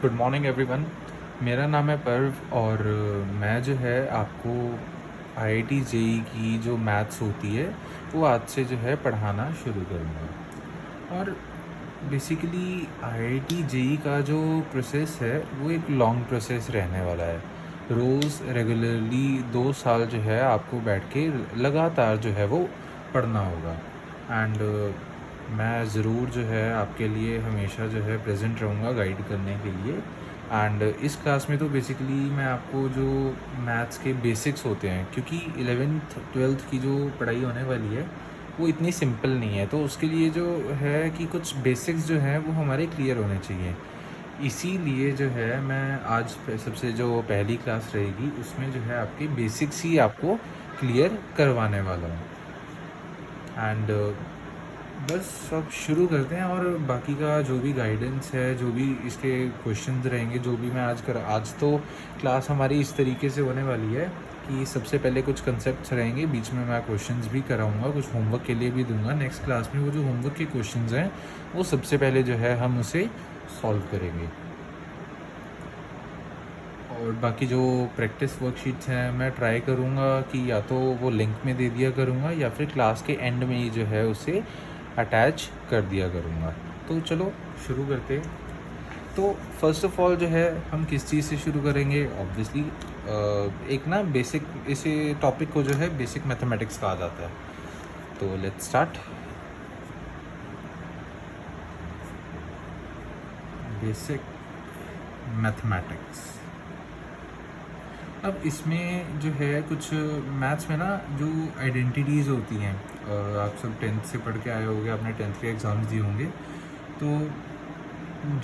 Good morning everyone. मेरा नाम है पर्व और मैं जो है आपको आईआईटी जेई की जो मैथ्स होती है वो आज से जो है पढ़ाना शुरू करूँगा। और बेसिकली आईआईटी जेई का जो प्रोसेस है वो एक लॉन्ग प्रोसेस रहने वाला है। रोज़ रेगुलरली 2 साल जो है आपको बैठ के लगातार जो है वो पढ़ना होगा। एंड मैं ज़रूर जो है आपके लिए हमेशा जो है प्रेजेंट रहूँगा गाइड करने के लिए। एंड इस क्लास में तो बेसिकली मैं आपको जो मैथ्स के बेसिक्स होते हैं, क्योंकि 11th 12th की जो पढ़ाई होने वाली है वो इतनी सिंपल नहीं है, तो उसके लिए जो है कि कुछ बेसिक्स जो हैं वो हमारे क्लियर होने चाहिए। इसीलिए जो है मैं आज सबसे जो पहली क्लास रहेगी उसमें जो है आपके बेसिक्स ही आपको क्लियर करवाने वाला हूँ। एंड बस अब शुरू करते हैं। और बाकी का जो भी गाइडेंस है, जो भी इसके क्वेश्चंस रहेंगे, जो भी मैं आज तो क्लास हमारी इस तरीके से होने वाली है कि सबसे पहले कुछ कंसेप्ट्स रहेंगे, बीच में मैं क्वेश्चंस भी कराऊंगा, कुछ होमवर्क के लिए भी दूंगा। नेक्स्ट क्लास में वो जो होमवर्क के क्वेश्चंस हैं वो सबसे पहले जो है हम उसे सॉल्व करेंगे। और बाकी जो प्रैक्टिस वर्कशीट्स हैं मैं ट्राई करूँगा कि या तो वो लिंक में दे दिया करूँगा या फिर क्लास के एंड में ही जो है उसे अटैच कर दिया करूँगा। तो चलो शुरू करते हैं। तो फर्स्ट ऑफ ऑल जो है हम किस चीज़ से शुरू करेंगे। ऑब्वियसली एक ना बेसिक, इसे टॉपिक को जो है बेसिक मैथमेटिक्स कहा जाता है। तो लेट्स स्टार्ट। Basic mathematics. अब इसमें जो है कुछ मैथ्स में ना जो आइडेंटिटीज़ होती हैं, आप सब 10th से पढ़ के आए होंगे, आपने 10th के एग्ज़ाम्स दिए होंगे। तो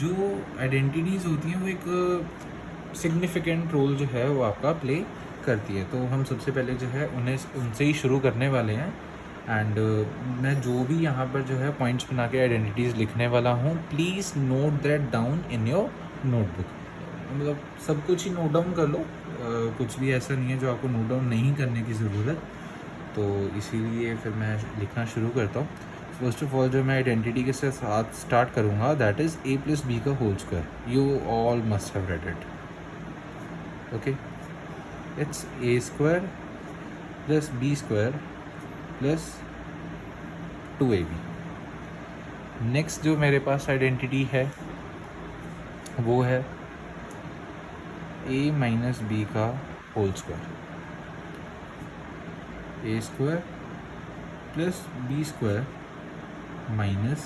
जो आइडेंटिटीज़ होती हैं वो एक सिग्निफिकेंट रोल जो है वो आपका प्ले करती है। तो हम सबसे पहले जो है उन्हें उनसे ही शुरू करने वाले हैं। एंड मैं जो भी यहाँ पर जो है पॉइंट्स बना के आइडेंटिटीज़ लिखने वाला हूँ, please note that down in your notebook. मतलब सब कुछ ही नोट डाउन कर लो, कुछ भी ऐसा नहीं है जो आपको नोट डाउन नहीं करने की ज़रूरत। तो इसीलिए फिर मैं लिखना शुरू करता हूँ। फर्स्ट ऑफ ऑल जो मैं आइडेंटिटी के साथ स्टार्ट करूँगा that is a plus b का whole square. You all must have read it. Okay, it's a square plus b square plus 2ab। Next जो मेरे पास आइडेंटिटी है वो है a माइनस बी का whole square. a square plus b square minus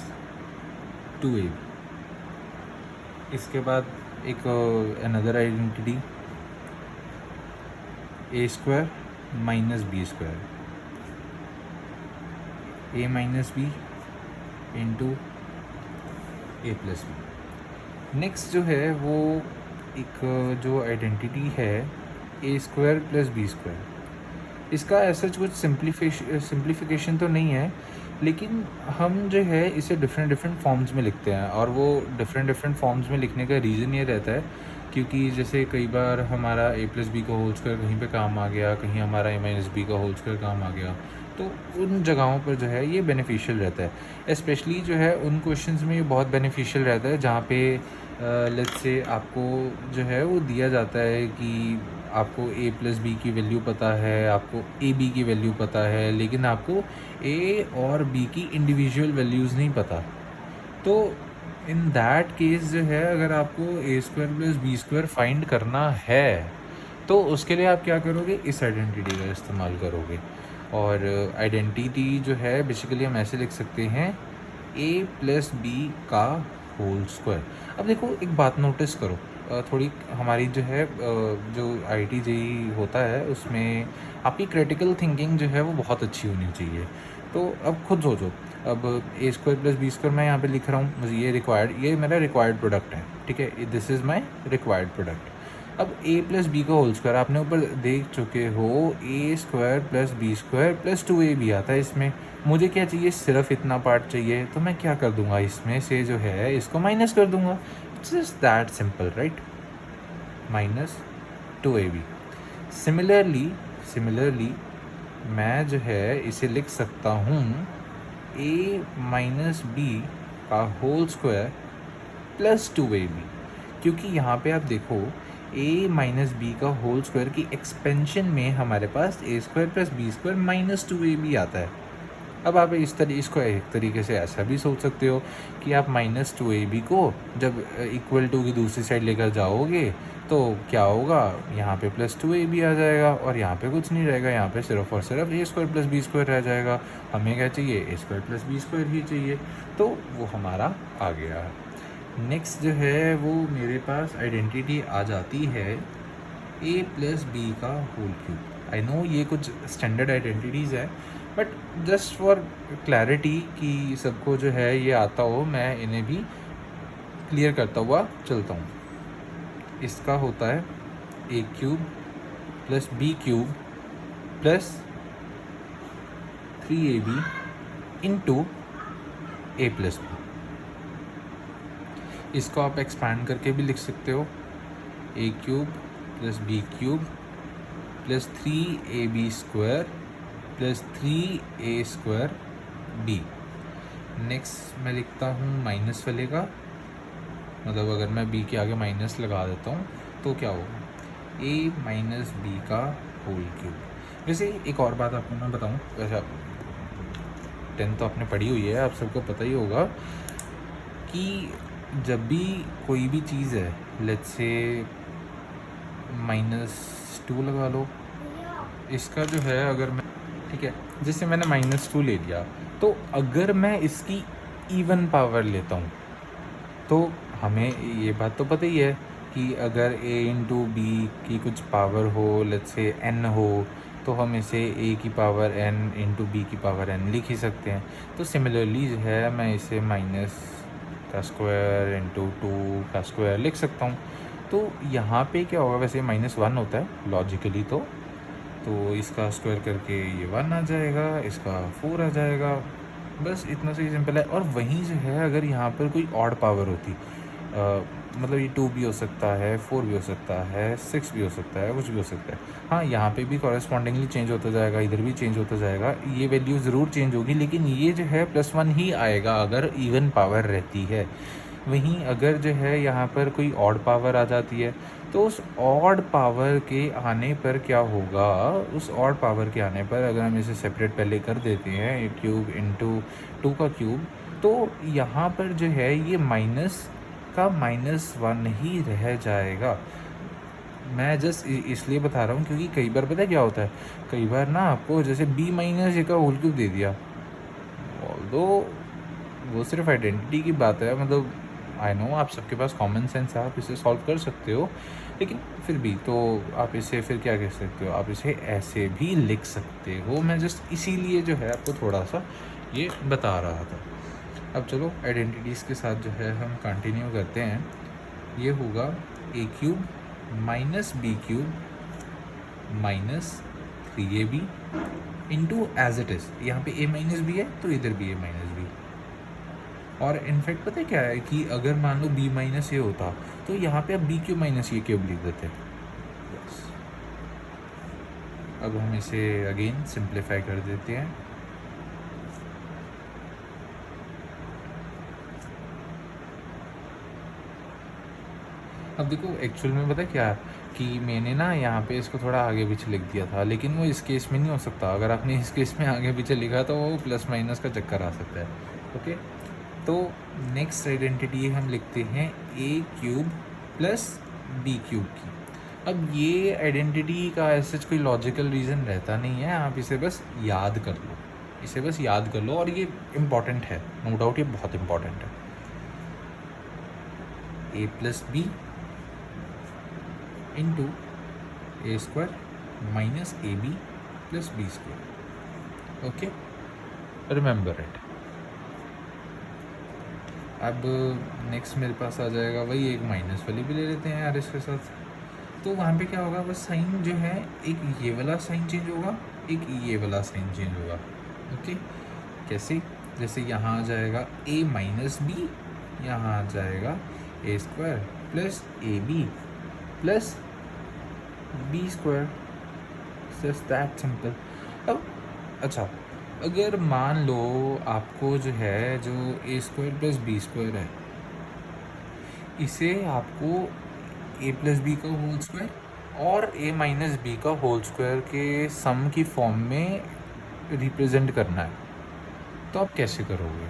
2ab। इसके बाद एक another identity a square minus B square, a minus b into a plus b. Next जो है वो एक जो आइडेंटिटी है a square plus b square. इसका ऐसा कुछ सिंप्लीफिकेशन तो नहीं है, लेकिन हम जो है इसे डिफरेंट फॉर्म्स में लिखते हैं। और वो डिफरेंट फॉर्म्स में लिखने का रीज़न ये रहता है क्योंकि जैसे कई बार हमारा a प्लस बी का होल स्क्वायर कहीं पे काम आ गया, कहीं हमारा a माइनस बी का होल स्क्वायर काम आ गया, तो उन जगहों पर जो है ये बेनिफिशियल रहता है। स्पेशली जो है उन क्वेश्चंस में ये बहुत बेनिफिशियल रहता है जहाँ पे लेट्स से आपको जो है वो दिया जाता है कि आपको a प्लस बी की वैल्यू पता है, आपको ए बी की वैल्यू पता है, लेकिन आपको a और b की इंडिविजुअल वैल्यूज़ नहीं पता। तो इन दैट केस जो है अगर आपको a square plus b square find करना है तो उसके लिए आप क्या करोगे, इस आइडेंटिटी का इस्तेमाल करोगे। और आइडेंटिटी जो है बेसिकली हम ऐसे लिख सकते हैं a प्लस बी का होल स्क्वायर। अब देखो एक बात नोटिस करो, थोड़ी हमारी जो है जो आईआईटी जेईई होता है उसमें आपकी क्रिटिकल थिंकिंग जो है वो बहुत अच्छी होनी चाहिए। तो अब खुद सोचो, अब a square plus b square मैं यहाँ पे लिख रहा हूँ, मुझे ये मेरा रिक्वायर्ड प्रोडक्ट है, ठीक है, this is my required product. अब a प्लस बी का होल स्क्वायर आपने ऊपर देख चुके हो, a square plus b square plus 2ab आता है इसमें। मुझे क्या चाहिए, सिर्फ इतना पार्ट चाहिए, तो मैं क्या कर दूंगा, इसमें से जो है इसको माइनस कर दूंगा। It's just that simple, right, minus 2ab। Similarly मैं जो है इसे लिख सकता हूँ a माइनस बी का होल स्क्वायर प्लस 2ab, क्योंकि यहाँ पे आप देखो a माइनस बी का होल स्क्वायर की एक्सपेंशन में हमारे पास a square plus b square minus 2ab आता है। अब आप इसको एक तरीके से ऐसा भी सोच सकते हो कि आप माइनस 2ab को जब इक्वल टू की दूसरी साइड लेकर जाओगे तो क्या होगा, यहाँ पे प्लस 2ab आ जाएगा और यहाँ पे कुछ नहीं रहेगा, यहाँ पे सिर्फ और सिर्फ a square plus b square रह जाएगा। हमें क्या चाहिए, a square plus b square ही चाहिए, तो वो हमारा आ गया। नेक्स्ट जो है वो मेरे पास आइडेंटिटी आ जाती है a प्लस बी का होल क्यूब। आई नो ये कुछ स्टैंडर्ड आइडेंटिटीज़ है, बट जस्ट फॉर क्लैरिटी कि सबको जो है ये आता हो, मैं इन्हें भी क्लियर करता हुआ चलता हूँ। इसका होता है a cube plus b cube plus 3ab into a plus b. इसको आप एक्सपैंड करके भी लिख सकते हो, a cube plus b cube plus 3ab square plus 3a square b। Next मैं लिखता हूँ माइनस वाले का, मतलब अगर मैं b के आगे माइनस लगा देता हूँ तो क्या होगा, a माइनस बी का होल क्यूब। वैसे एक और बात आपको मैं बताऊँ, वैसे 10th तो आपने पढ़ी हुई है, आप सबको पता ही होगा कि जब भी कोई भी चीज़ है, लेट्स से -2 लगा लो, इसका जो है अगर मैं, ठीक है, जैसे मैंने -2 ले लिया, तो अगर मैं इसकी इवन पावर लेता हूँ तो हमें ये बात तो पता ही है कि अगर a इंटू बी की कुछ पावर हो, लेट्स से n हो, तो हम इसे a की पावर n इंटू बी की पावर n लिख ही सकते हैं। तो सिमिलरली जो है मैं इसे माइनस का स्क्वायर इंटू 2 का स्क्वायर लिख सकता हूँ। तो यहाँ पे क्या होगा, वैसे -1 होता है लॉजिकली, तो इसका स्क्वायर करके ये 1 आ जाएगा, इसका 4 आ जाएगा, बस इतना सा ही सिंपल है। और वहीं जो है अगर यहाँ पर कोई ऑड पावर होती, मतलब ये 2 भी हो सकता है, 4 भी हो सकता है, 6 भी हो सकता है, कुछ भी हो सकता है। हाँ, यहाँ पे भी कॉरेस्पॉन्डिंगली चेंज होता जाएगा, इधर भी चेंज होता जाएगा, ये वैल्यू ज़रूर चेंज होगी, लेकिन ये जो है +1 ही आएगा अगर इवन पावर रहती है। वहीं अगर जो है यहाँ पर कोई ऑड पावर आ जाती है, तो उस ऑड पावर के आने पर क्या होगा, उस ऑड पावर के आने पर अगर हम इसे सेपरेट पहले कर देते हैं, ए क्यूब इंटू 2 का क्यूब, तो यहाँ पर जो है ये माइनस का -1 ही रह जाएगा। मैं जस्ट इसलिए बता रहा हूँ क्योंकि कई बार पता है क्या होता है, कई बार ना आपको जैसे b माइनस ए का होल क्यूब दे दिया, ऑल्दो वो सिर्फ आइडेंटिटी की बात है, मतलब आई नो आप सबके पास कॉमन सेंस है, आप इसे सॉल्व कर सकते हो, लेकिन फिर भी तो आप इसे फिर क्या कह सकते हो, आप इसे ऐसे भी लिख सकते हो। मैं जस्ट इसीलिए जो है आपको थोड़ा सा ये बता रहा था। अब चलो आइडेंटिटीज़ के साथ जो है हम कंटिन्यू करते हैं। ये होगा a cube minus b cube minus 3ab into as it is, यहाँ पे a माइनस बी है तो इधर भी a माइनस बी। और इनफैक्ट पता है क्या है कि अगर मान लो b माइनस ए होता तो यहाँ पे अब b क्यूब माइनस ए क्यूब लिख देते। बस अब हम इसे अगेन सिंप्लीफाई कर देते हैं। अब देखो एक्चुअल में पता है क्या, कि मैंने ना यहाँ पे इसको थोड़ा आगे पीछे लिख दिया था, लेकिन वो इस केस में नहीं हो सकता। अगर आपने इस केस में आगे पीछे लिखा तो वो प्लस माइनस का चक्कर आ सकता है। ओके, तो नेक्स्ट आइडेंटिटी हम लिखते हैं a cube plus b cube की। अब ये आइडेंटिटी का ऐसे कोई लॉजिकल रीज़न रहता नहीं है, आप इसे बस याद कर लो, इसे बस याद कर लो, और ये इम्पॉर्टेंट है, नो डाउट ये बहुत इम्पॉर्टेंट है। a plus b into a square minus a b plus b square. Okay, remember it. अब नेक्स्ट मेरे पास आ जाएगा वही एक माइनस वाली भी ले लेते हैं यार इसके साथ। तो वहाँ पे क्या होगा, बस साइन जो है, एक ये वाला साइन चेंज होगा, एक ये वाला साइन चेंज होगा। ओके, कैसे, जैसे यहाँ आ जाएगा a माइनस बी, यहाँ आ जाएगा a square plus a b plus b square, just that simple. अब अच्छा, अगर मान लो आपको जो है जो a square plus b square है, इसे आपको ए प्लस बी का होल स्क्वायर और ए माइनस बी का होल स्क्वायर के सम की फॉर्म में रिप्रेजेंट करना है। तो आप कैसे करोगे?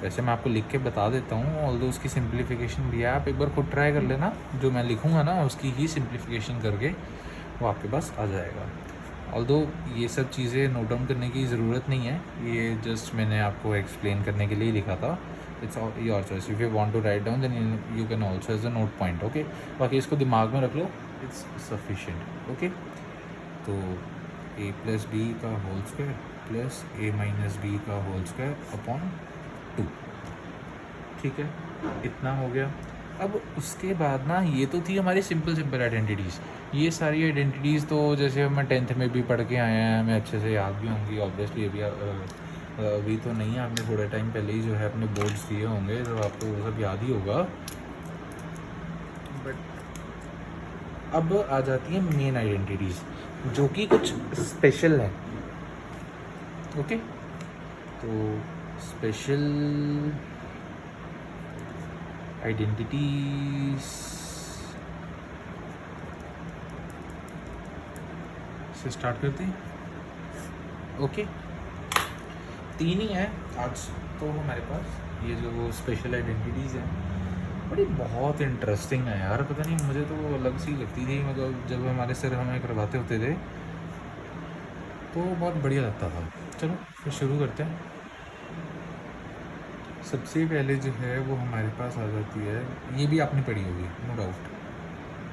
वैसे मैं आपको लिख के बता देता हूँ, ऑल्दो उसकी सिंप्लीफिकेशन भी है, आप एक बार खुद ट्राई कर लेना। जो मैं लिखूँगा ना उसकी ही सिंप्लीफिकेशन करके वो आपके पास आ जाएगा। ऑल्दो ये सब चीज़ें नोट डाउन करने की ज़रूरत नहीं है, ये जस्ट मैंने आपको एक्सप्लेन करने के लिए लिखा था। It's your choice, if you want to write down then you can also as a note point. Okay, बाकी इसको दिमाग में रख लो, इट्स सफिशेंट। ओके, तो ए प्लस बी का होल स्क्वायर प्लस ए माइनस बी का होल स्क्वायर अपॉन 2। ठीक है, इतना हो गया। अब उसके बाद ना, ये तो थी हमारी सिंपल आइडेंटिटीज़। ये सारी आइडेंटिटीज़ तो जैसे हम 10th में भी पढ़ के आए हैं, हमें अच्छे से याद भी होंगी ऑब्वियसली। अभी तो नहीं है, आपने थोड़े टाइम पहले ही जो है अपने बोर्ड्स दिए होंगे, तो आपको वो सब याद ही होगा। बट अब आ जाती है मेन आइडेंटिटीज़, जो कि कुछ स्पेशल है। ओके, तो स्पेशल आइडेंटिटीज से स्टार्ट करते हैं। ओके, 3 ही है आज तो हमारे पास। ये जो स्पेशल आइडेंटिटीज़ हैं बड़ी बहुत इंटरेस्टिंग है यार, पता नहीं मुझे तो अलग सी लगती थी। मतलब जब हमारे सर हमें करवाते होते थे तो बहुत बढ़िया लगता था। चलो फिर शुरू करते हैं। सबसे पहले जो है वो हमारे पास आ जाती है, ये भी आपने पढ़ी होगी नो डाउट,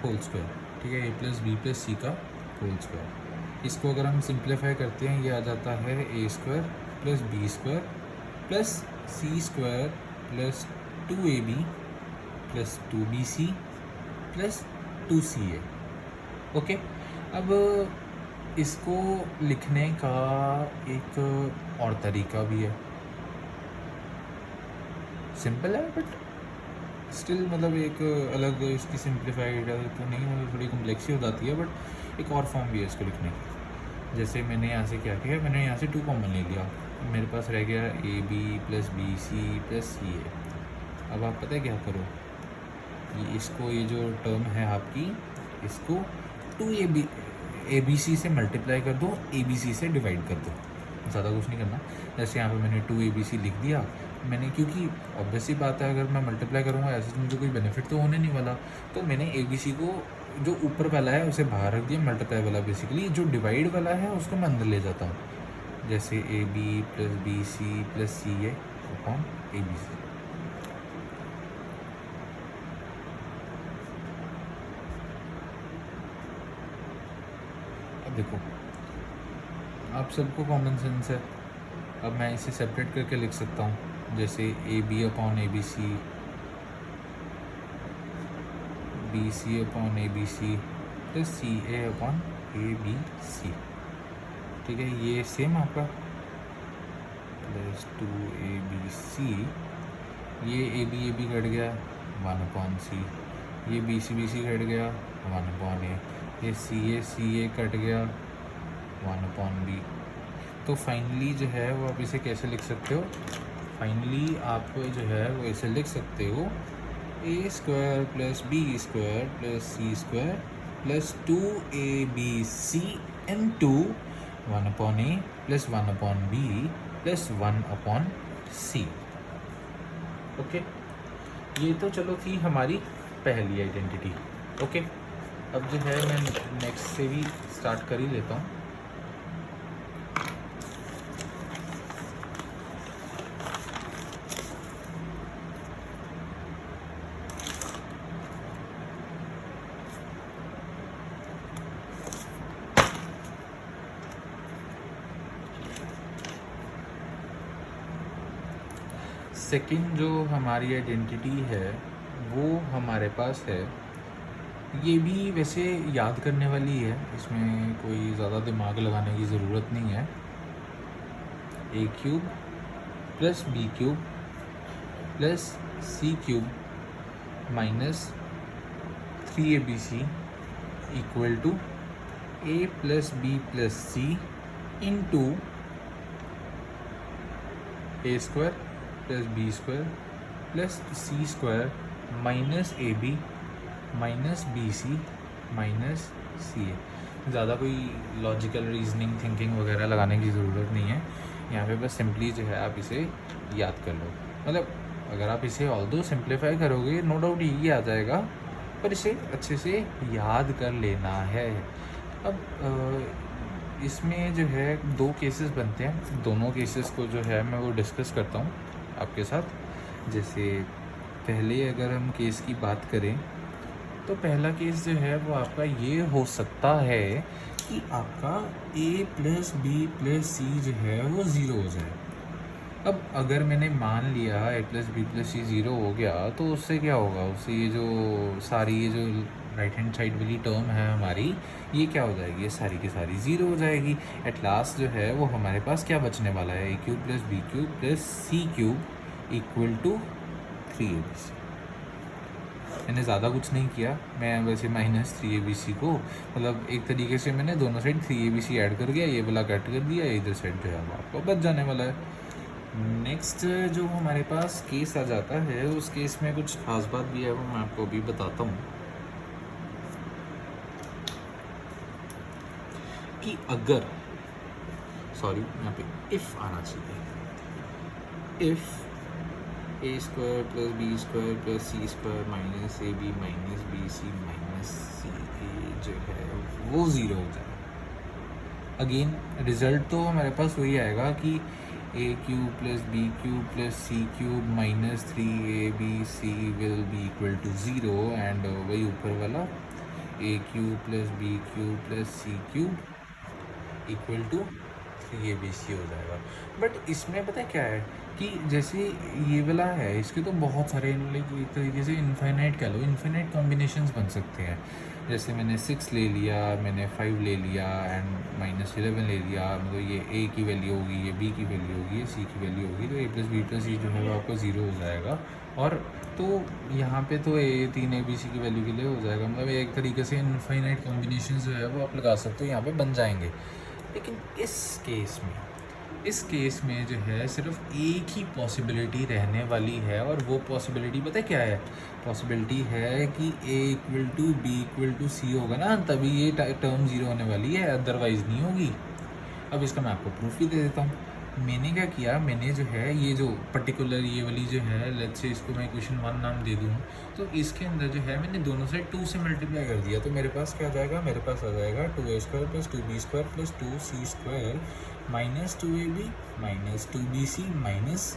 होल स्क्वायर। ठीक है, a plus b plus c का होल स्क्वायर। इसको अगर हम सिंप्लीफाई करते हैं, ये आ जाता है a square plus b square plus c square plus 2ab plus 2bc plus 2ca। Okay, अब इसको लिखने का एक और तरीका भी है, सिंपल है बट स्टिल मतलब एक अलग इसकी सिंप्लीफाइड तो नहीं, मतलब थोड़ी कॉम्प्लेक्स ही हो जाती है, बट एक और फॉर्म भी है इसको लिखने की। जैसे मैंने यहाँ से क्या किया, मैंने यहाँ से 2 कॉमन ले लिया, मेरे पास रह गया a b plus b c plus c a. अब आप पता है क्या करो, ये इसको, ये जो टर्म है आपकी, इसको 2ab ए बी सी से मल्टीप्लाई कर दो, ए बी सी से डिवाइड कर दो, ज़्यादा कुछ नहीं करना। जैसे यहाँ पे मैंने 2abc लिख दिया मैंने, क्योंकि ऑब्वियस ही बात है अगर मैं मल्टीप्लाई करूँगा ऐसे तो मुझे कोई बेनिफिट तो होने नहीं वाला। तो मैंने abc को जो ऊपर वाला है उसे बाहर रख दिया, मल्टीप्लाई वाला बेसिकली जो डिवाइड वाला है उसको मैं अंदर ले जाता हूँ। जैसे a b plus b c plus c a upon a b c. अब देखो, आप सबको कॉमन सेंस है, अब मैं इसे सेपरेट करके लिख सकता हूँ। जैसे a b upon a b c, b c upon a b c plus c a upon a b c. ठीक है, ये सेम आपका प्लस 2abc, ये ए बी कट गया 1 अपॉन सी, ये बी सी कट गया 1 अपॉन ए, ये सी ए कट गया 1 अपॉन बी। तो फाइनली जो है वो आप इसे कैसे लिख सकते हो, फाइनली आप जो है वो इसे लिख सकते हो a square plus b square plus c square plus 2abc into 1 upon a plus 1 upon b plus 1 upon c. Okay, ये तो चलो थी हमारी पहली आइडेंटिटी। ओके, अब जो है मैं नेक्स्ट से भी स्टार्ट कर ही लेता हूँ। सेकंड जो हमारी आइडेंटिटी है वो हमारे पास है, ये भी वैसे याद करने वाली है, इसमें कोई ज़्यादा दिमाग लगाने की ज़रूरत नहीं है। A cube plus b cube plus c cube minus 3abc equal to a plus b plus c into a square plus b square plus c square minus a b minus b c minus c a. ज़्यादा कोई logical reasoning thinking वगैरह लगाने की ज़रूरत नहीं है यहाँ पे, बस सिंपली जो है आप इसे याद कर लो। मतलब अगर आप इसे ऑल्दो सिंप्लीफाई करोगे नो डाउट यही आ जाएगा, पर इसे अच्छे से याद कर लेना है। अब इसमें जो है 2 केसेस बनते हैं, दोनों केसेस को जो है मैं वो डिस्कस करता हूँ आपके साथ। जैसे पहले अगर हम केस की बात करें तो पहला केस जो है वो आपका ये हो सकता है कि आपका a प्लस बी प्लस सी जो है वो ज़ीरो हो जाए। अब अगर मैंने मान लिया a plus b plus c zero हो गया तो उससे क्या होगा, उससे ये जो सारी ये जो राइट हैंड साइड वाली टर्म है हमारी, ये क्या हो जाएगी, ये सारी की सारी ज़ीरो हो जाएगी। एट लास्ट जो है वो हमारे पास क्या बचने वाला है, a cube plus b cube plus c cube equal to 3abc। मैंने ज़्यादा कुछ नहीं किया, मैं वैसे माइनस 3abc को मतलब एक तरीके से मैंने दोनों साइड 3abc ऐड कर दिया, ये वाला कट कर दिया, इधर साइड जो है वो आपको बच जाने वाला है। नेक्स्ट जो हमारे पास केस आ जाता है, उस केस में कुछ खास बात भी है वो मैं आपको अभी बताता हूँ कि अगर यहाँ पे इफ़ आना चाहिए, if a square plus b square plus c square minus a b minus b c minus c a जो है वो ज़ीरो हो जाए। अगेन रिज़ल्ट तो हमारे पास वही आएगा कि a cube plus b cube plus c cube minus 3abc will be equal to zero, and वही ऊपर वाला a cube plus b cube plus c cube equal to 3abc हो जाएगा। बट इसमें पता है क्या है कि जैसे ये वाला है, इसके तो बहुत सारे लाइक एक तरीके से इनफाइनाइट कह लो, इनफाइनाइट कॉम्बिनेशंस बन सकते हैं। जैसे मैंने 6 ले लिया, मैंने 5 ले लिया एंड माइनस 11 ले लिया, मतलब ये a की वैल्यू होगी, ये b की वैल्यू होगी, ये c की वैल्यू होगी, तो a प्लस बी प्लस सी जो है वो आपका ज़ीरो हो जाएगा। और तो यहाँ पे तो 3abc की वैल्यू के लिए हो जाएगा, मतलब एक तरीके से इनफाइनाइट कॉम्बिनेशन जो है वो आप लगा सकते हो, यहाँ पे बन जाएंगे। लेकिन इस केस में जो है सिर्फ एक ही पॉसिबिलिटी रहने वाली है, और वो पॉसिबिलिटी पता है क्या है, पॉसिबिलिटी है कि a equal to b equal to c होगा ना, तभी ये टर्म ज़ीरो होने वाली है, अदरवाइज़ नहीं होगी। अब इसका मैं आपको प्रूफ भी दे देता हूँ। मैंने क्या किया, मैंने जो है ये जो पर्टिकुलर ये वाली जो है, लेट्स से इसको मैं क्वेश्चन 1 नाम दे दूँ, तो इसके अंदर जो है मैंने दोनों साइड 2 से मल्टीप्लाई कर दिया, तो मेरे पास क्या आ जाएगा, मेरे पास आ जाएगा 2a square plus 2b square plus 2c square minus 2ab minus 2bc minus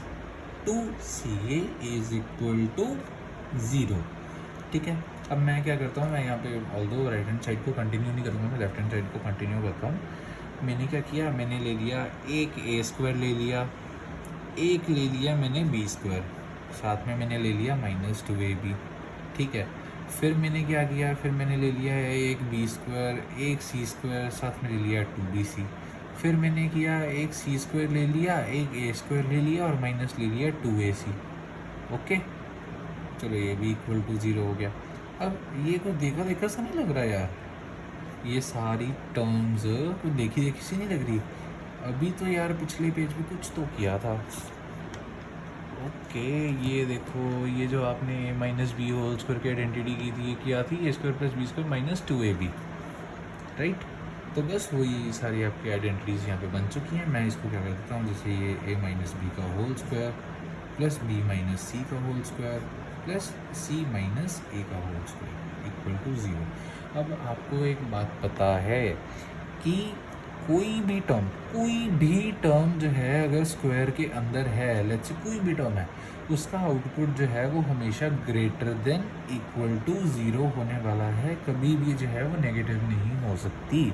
2ca is equal to 0। ठीक है, अब मैं क्या करता हूँ, मैं यहाँ पे ऑल्दो राइट हैंड साइड को कंटिन्यू नहीं करूँगा, मैं लेफ्ट हैंड साइड को कंटिन्यू करता हूँ। मैंने क्या किया, मैंने ले लिया एक a स्क्वायर ले लिया, एक ले लिया मैंने b स्क्वायर, साथ में मैंने ले लिया माइनस 2ab। ठीक है, फिर मैंने क्या किया, फिर मैंने ले लिया है एक b स्क्वायर, एक c स्क्वायर, साथ में ले लिया 2bc। फिर मैंने किया एक c स्क्वायर ले लिया, एक a स्क्वायर ले लिया और माइनस ले लिया 2ac। ओके, चलो ये भी इक्वल टू 0 हो गया। अब ये कुछ देखा देखा सा नहीं लग रहा यार, ये सारी टर्म्स कुछ देखी देखी सी नहीं लग रही। अभी तो यार पिछले पेज पे कुछ तो किया था। ओके, ये देखो, ये जो आपने माइनस बी होल स्क्वायर की आइडेंटिटी की थी, ये क्या थी, a square plus b square minus 2ab, right. तो बस वही सारी आपकी आइडेंटिटीज़ यहाँ पे बन चुकी हैं। मैं इसको क्या कर देता हूँ, जैसे ये a माइनस बी का whole square plus b minus c का whole square plus c minus a का होल स्क्वायर इक्वल टू 0। अब आपको एक बात पता है कि कोई भी टर्म जो है अगर स्क्वायर के अंदर है, लेट्स से कोई भी टर्म है, उसका आउटपुट जो है वो हमेशा ग्रेटर देन इक्वल टू 0 होने वाला है, कभी भी जो है वो नेगेटिव नहीं हो सकती।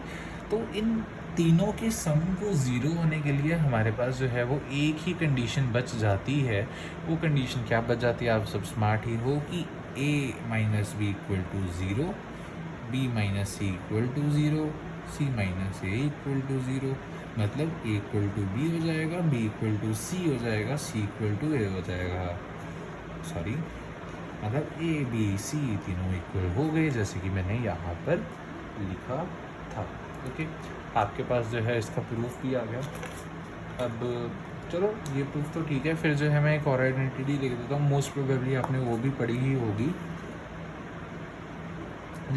तो इन तीनों के सम को 0 होने के लिए हमारे पास जो है वो एक ही कंडीशन बच जाती है। वो कंडीशन क्या बच जाती है, आप सब स्मार्ट ही हो, कि a minus B equal to 0, b minus C equal to 0, c minus A equal to 0। मतलब a इक्वल टू बी हो जाएगा, b इक्वल टू सी हो जाएगा, c इक्वल टू ए हो जाएगा। सॉरी, मतलब a b c तीनों इक्वल हो गए, जैसे कि मैंने यहाँ पर लिखा था। ओके, आपके पास जो है इसका प्रूफ भी आ गया। अब चलो ये प्रूफ तो ठीक है। फिर जो है मैं एक और आइडेंटिटी लिख देता हूँ, मोस्ट प्रोबेबली आपने वो भी पढ़ी ही होगी।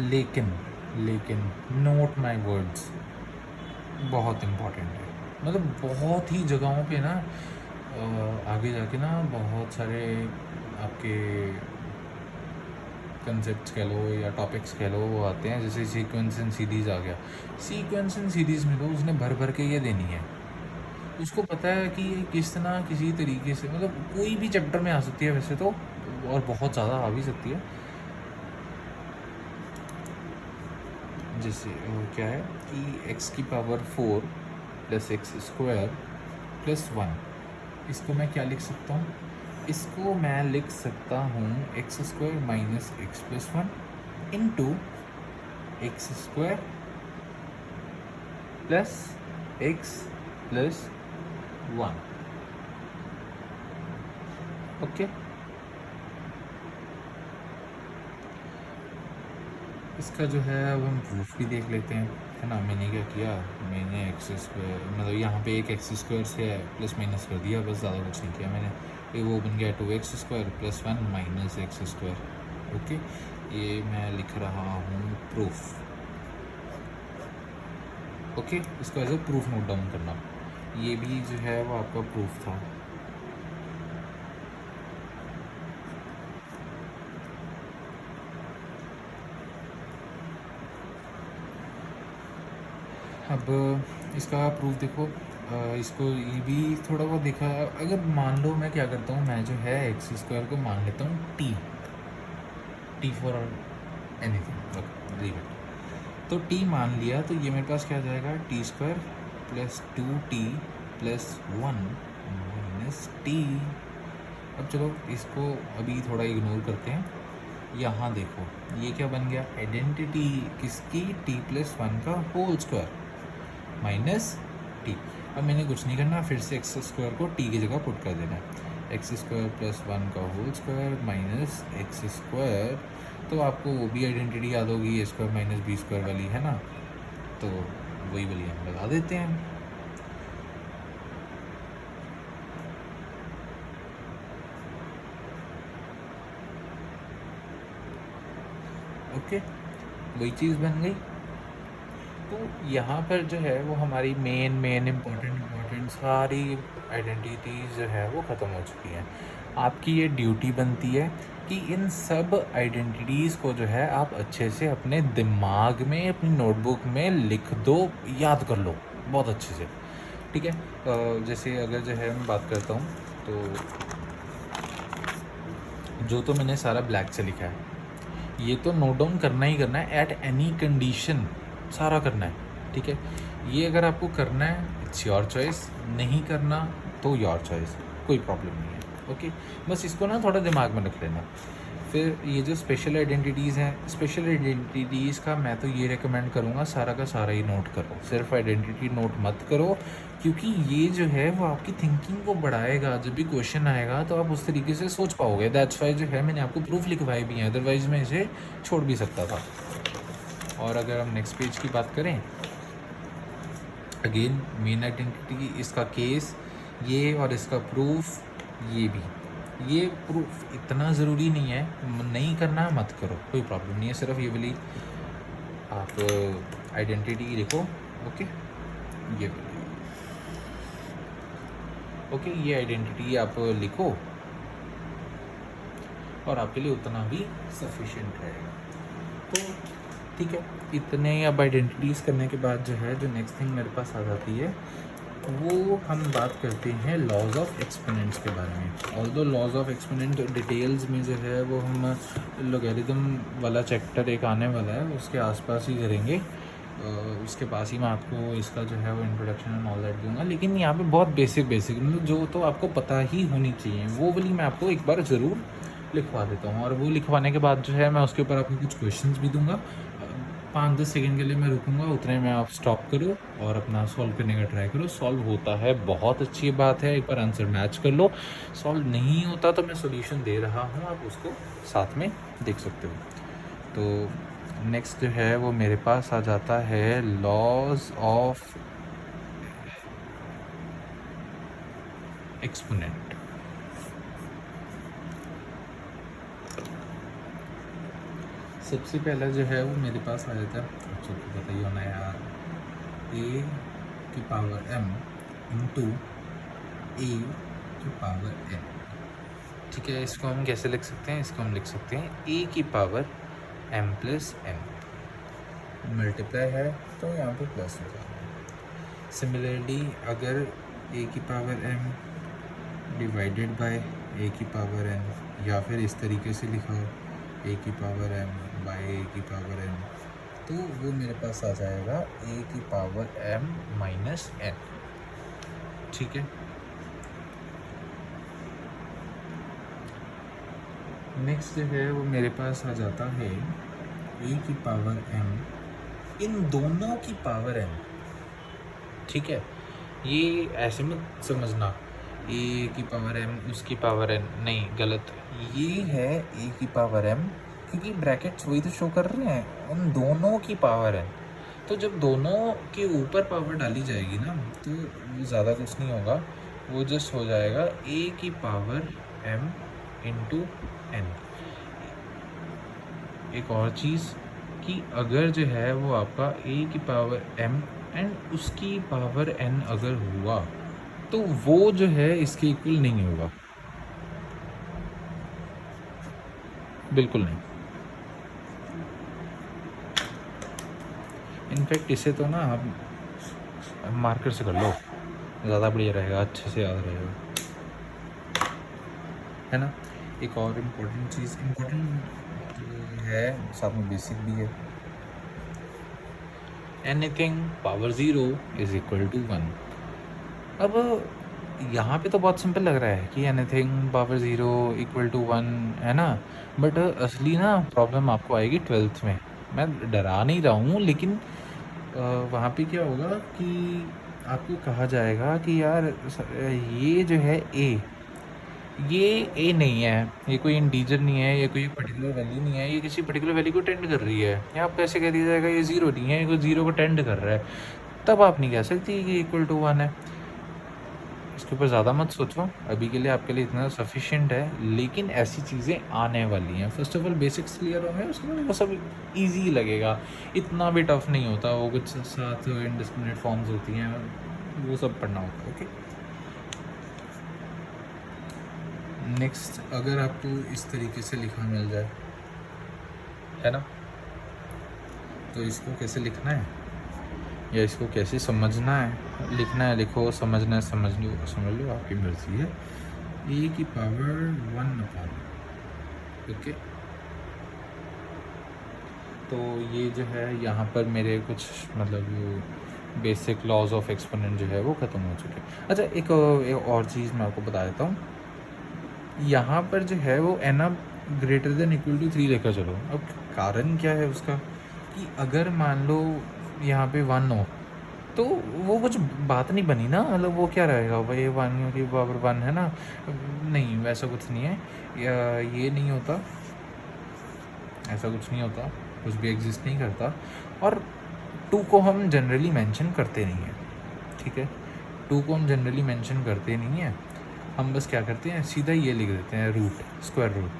लेकिन लेकिन नोट माई वर्ड्स, बहुत इम्पॉर्टेंट है। मतलब बहुत ही जगहों पे ना आगे जाके ना बहुत सारे आपके कंसेप्ट्स कह लो या टॉपिक्स कह लो वो आते हैं। जैसे सीक्वेंस एंड सीरीज़ आ गया। सीक्वेंस एंड सीरीज़ में तो उसने भर भर के ये देनी है। उसको पता है कि ये किस तरह किसी तरीके से, मतलब कोई भी चैप्टर में आ सकती है वैसे तो, और बहुत ज़्यादा आ भी सकती है। जैसे क्या है कि x की power 4 plus x square plus 1, इसको मैं क्या लिख सकता हूँ? इसको मैं लिख सकता हूँ x square minus x plus 1 into x square plus x plus 1। Okay, इसका जो है अब हम प्रूफ भी देख लेते हैं, है ना। मैंने क्या किया, मैंने एक्स स्क्वायर मतलब यहाँ पे एक एक्स स्क्वायर से प्लस माइनस कर दिया, बस ज़्यादा कुछ नहीं किया मैंने। ये वो बन गया 2x square plus 1 minus X square. Okay, ये मैं लिख रहा हूँ प्रूफ। ओके, इसको as a proof note down करना। ये भी जो है वो आपका प्रूफ था। अब इसका प्रूफ देखो, इसको ये भी थोड़ा बहुत देखा। अगर मान लो मैं क्या करता हूँ, मैं जो है एक्स स्क्वायर को मान लेता हूँ T for anything, leave it. तो टी मान लिया तो ये मेरे पास क्या जाएगा, T square plus 2t plus 1 minus T. अब चलो इसको अभी थोड़ा इग्नोर करते हैं। यहाँ देखो ये क्या बन गया, आइडेंटिटी किसकी, t प्लस 1 का होल स्क्वायर माइनस टी। अब मैंने कुछ नहीं करना, फिर से एक्स स्क्वायर को टी की जगह पुट कर देना है। एक्स स्क्वायर प्लस 1 का whole square minus X square, तो आपको वो भी आइडेंटिटी याद होगी, A square minus B square वाली, है ना। तो वही वाली हम लगा देते हैं। ओके, वही चीज़ बन गई। तो यहाँ पर जो है वो हमारी मेन इम्पोर्टेंट सारी आइडेंटिटीज़ जो है वो ख़त्म हो चुकी हैं। आपकी ये ड्यूटी बनती है कि इन सब आइडेंटिटीज़ को जो है आप अच्छे से अपने दिमाग में, अपनी नोटबुक में लिख दो, याद कर लो बहुत अच्छे से, ठीक है। जैसे अगर जो है मैं बात करता हूँ तो जो तो मैंने सारा ब्लैक से लिखा है, ये तो नोट डाउन करना ही करना है, एट एनी कंडीशन सारा करना है, ठीक है। ये अगर आपको करना है इट्स योर चॉइस, नहीं करना तो योर चॉइस, कोई प्रॉब्लम नहीं है। ओके, बस इसको ना थोड़ा दिमाग में रख लेना। फिर ये जो स्पेशल आइडेंटिटीज़ हैं, स्पेशल आइडेंटिटीज़ का मैं तो ये रेकमेंड करूँगा सारा का सारा ही नोट करो, सिर्फ आइडेंटिटी नोट मत करो, क्योंकि ये जो है वो आपकी थिंकिंग को बढ़ाएगा। जब भी क्वेश्चन आएगा तो आप उस तरीके से सोच पाओगे। दैट्स वाई जो है मैंने आपको प्रूफ लिखवाए भी हैं, अदरवाइज़ मैं इसे छोड़ भी सकता था। और अगर हम नेक्स्ट पेज की बात करें, अगेन मेन आइडेंटिटी, इसका केस ये, और इसका प्रूफ ये भी। ये प्रूफ इतना ज़रूरी नहीं है, नहीं करना है मत करो, कोई प्रॉब्लम नहीं है। सिर्फ ये वाली आप आइडेंटिटी लिखो। ओके, ये ओके, ये आइडेंटिटी आप लिखो और आपके लिए उतना भी सफिशिएंट रहेगा। तो ठीक है, इतने अब आइडेंटिटीज़ करने के बाद जो है जो नेक्स्ट थिंग मेरे पास आ जाती है वो हम बात करते हैं लॉज ऑफ एक्सपोनेंट्स के बारे में। Although laws of exponent details में जो है वो हम लॉगरिथम वाला चैप्टर एक आने वाला है, उसके आसपास ही करेंगे। उसके पास ही मैं आपको इसका जो है वो इंट्रोडक्शन एंड ऑल दैट दूंगा। लेकिन यहाँ पे बहुत बेसिक मतलब जो तो आपको पता ही होनी चाहिए वो वाली मैं आपको एक बार ज़रूर लिखवा देता हूँ। और वो लिखवाने के बाद जो है मैं उसके ऊपर आपको कुछ क्वेश्चंस भी दूंगा। 5-10 सेकंड के लिए मैं रुकूंगा, उतने में आप स्टॉप करो और अपना सॉल्व करने का ट्राई करो। सॉल्व होता है बहुत अच्छी बात है, एक बार आंसर मैच कर लो। सॉल्व नहीं होता तो मैं सॉल्यूशन दे रहा हूँ, आप उसको साथ में देख सकते हो। तो नेक्स्ट जो है वो मेरे पास आ जाता है लॉज ऑफ एक्सपोनेंट। सबसे पहला जो है वो मेरे पास आ जाता है, चलो बताइए ना यार, ए की पावर m इंटू ए की पावर n। ठीक है, इसको हम कैसे लिख सकते हैं? इसको हम लिख सकते हैं ए की power m plus n। Multiply है तो यहाँ पे प्लस हो जाएगा। सिमिलरली अगर ए की पावर m डिवाइडेड बाय ए की पावर n, या फिर इस तरीके से लिखा हो ए की पावर m बाय ए की पावर n, तो वो मेरे पास आ जाएगा ए की पावर m माइनस n। ठीक है, नेक्स्ट जो है वो मेरे पास आ जाता है ए की पावर m इन दोनों की पावर n। ठीक है, ये ऐसे मत समझना ए की पावर m उसकी पावर n, नहीं गलत। ये है ए की पावर m, क्योंकि ब्रैकेट्स वही तो शो कर रहे हैं, उन दोनों की पावर n। तो जब दोनों के ऊपर पावर डाली जाएगी ना, तो ज़्यादा कुछ नहीं होगा, वो जस्ट हो जाएगा ए की पावर m इंटू n। एक और चीज़ कि अगर जो है वो आपका ए की पावर m एंड उसकी पावर n अगर हुआ, तो वो जो है इसके इक्वल नहीं होगा, बिल्कुल नहीं। इनफैक्ट इसे तो ना आप मार्कर से कर लो, ज़्यादा बढ़िया रहेगा, अच्छे से याद रहेगा, है ना। एक और इम्पोर्टेंट चीज़, इम्पोर्टेंट है साथ में बेसिक भी है, anything power 0 is equal to 1। अब यहाँ पे तो बहुत सिंपल लग रहा है कि एनीथिंग पावर 0 इक्वल टू 1, है ना, बट असली ना प्रॉब्लम आपको आएगी 12th में। मैं डरा नहीं रहा हूँ, लेकिन वहाँ पे क्या होगा कि आपको कहा जाएगा कि यार ये जो है ये नहीं है, ये कोई इंटीजर नहीं है, ये कोई पर्टिकुलर वैल्यू नहीं है, ये किसी पर्टिकुलर वैल्यू को टेंड कर रही है, या आपको ऐसे कह दिया जाएगा ये 0 नहीं है, ये कोई 0 को टेंड कर रहा है, तब आप नहीं कह सकती कि इक्वल टू 1 है। इसके ऊपर ज़्यादा मत सोचो, अभी के लिए आपके लिए इतना सफिशिएंट है, लेकिन ऐसी चीज़ें आने वाली हैं। First of all basics clear होंगे, उसके बाद वो सब इजी लगेगा, इतना भी टफ नहीं होता। वो कुछ 7 इंडिस्क्रिमिनेट फॉर्म्स होती हैं, वो सब पढ़ना होता है। ओके, नेक्स्ट, अगर आपको इस तरीके से लिखा मिल जाए, है ना, तो इसको कैसे लिखना है या इसको कैसे समझना है? लिखना है लिखो, समझना है समझ लो, आपकी मर्जी है। ए की पावर 1 अपॉन, ओके, तो ये जो है यहाँ पर मेरे कुछ मतलब बेसिक लॉज ऑफ एक्सपोनेंट जो है वो ख़त्म हो चुके हैं। अच्छा, एक और चीज़ मैं आपको बता देता हूँ, यहाँ पर जो है वो n अब ग्रेटर देन इक्वल टू 3 लेकर चलो। अब कारण क्या है उसका कि अगर मान लो यहाँ पे 1 हो, तो वो कुछ बात नहीं बनी ना, मतलब वो क्या रहेगा भाई, 1 की पावर 1 है ना, नहीं वैसा कुछ नहीं है, ये नहीं होता, ऐसा कुछ नहीं होता, कुछ भी एग्जिस्ट नहीं करता। और 2 को हम जनरली मेंशन करते नहीं हैं, ठीक है, 2 को हम जनरली मेंशन करते नहीं हैं, हम बस क्या करते हैं, सीधा ये लिख देते हैं रूट, स्क्वायर रूट,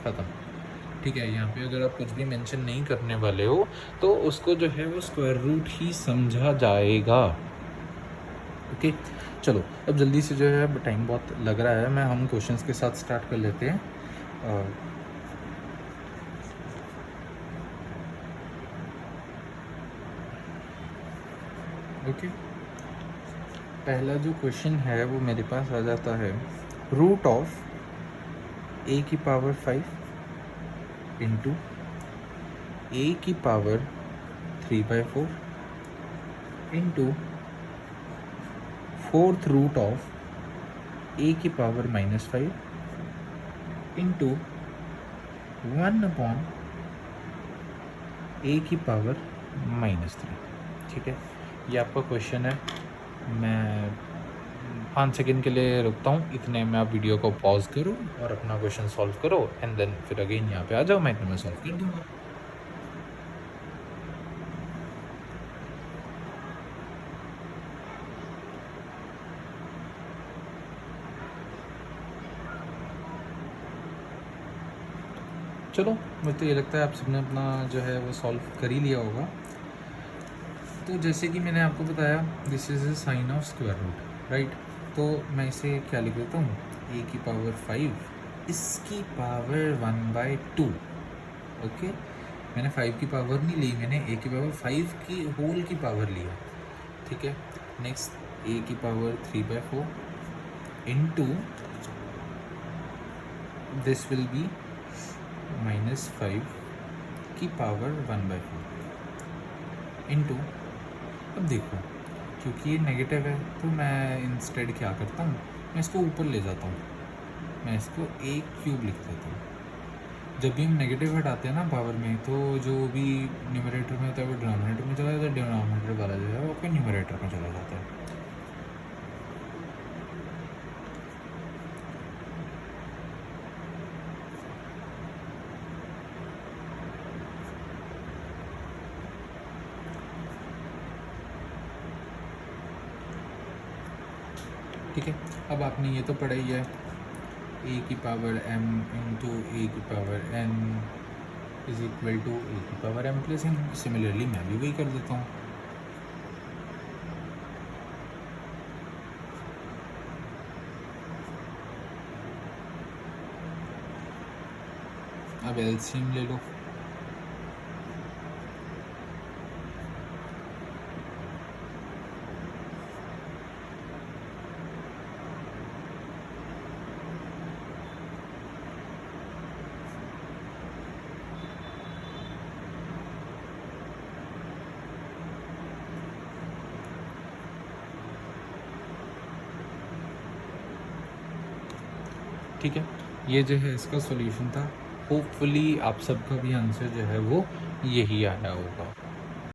ख़त्म। ठीक है, यहाँ पे अगर आप कुछ भी मेंशन नहीं करने वाले हो तो उसको जो है वो स्क्वायर रूट ही समझा जाएगा। ओके, चलो अब जल्दी से जो है, टाइम बहुत लग रहा है, हम क्वेश्चंस के साथ स्टार्ट कर लेते हैं। ओके, पहला जो क्वेश्चन है वो मेरे पास आ जाता है, रूट ऑफ ए की पावर 5 इंटू ए की power 3/4 into 4th root of a की पावर -5 इंटू 1 अपॉन ए की पावर -3। ठीक है, ये आपका क्वेश्चन है। मैं 5 सेकंड के लिए रुकता हूँ, इतने में आप वीडियो को पॉज करो और अपना क्वेश्चन सॉल्व करो, एंड देन फिर अगेन यहाँ पे आ जाओ, मैं इतने में सॉल्व कर दूँगा। चलो, मुझे तो ये लगता है आप सबने अपना जो है वो सॉल्व कर ही लिया होगा। तो जैसे कि मैंने आपको बताया, this is a sign of square root, right. तो मैं इसे क्या लिख देता हूँ, ए की पावर 5 इसकी पावर 1/2। ओके, मैंने 5 की पावर नहीं ली, मैंने ए की पावर 5 की होल की पावर लिया। ठीक है, नेक्स्ट ए की power 3/4 into this will be -5 की पावर 1/4 इंटू, अब देखो क्योंकि ये नेगेटिव है तो मैं इंस्टेड क्या करता हूँ, मैं इसको ऊपर ले जाता हूँ, मैं इसको a क्यूब लिख देता हूँ। जब भी हम नेगेटिव हटाते हैं ना पावर में, तो जो भी न्यूमरेटर में होता है वो डिनोमिनेटर में चला जाता है, डिनोमिनेटर वाला जो है वो आपके न्यूमरेटर में चला जाता है। ठीक है, अब आपने ये तो पढ़ा ही है, ए की पावर m इंटू ए की power n is equal to a की power m plus n। Similarly मैं भी वही कर देता हूँ। अब एलसीएम ले लो। ठीक है, ये जो है इसका सॉल्यूशन था। होपफुली आप सबका भी आंसर जो है वो यही आया होगा।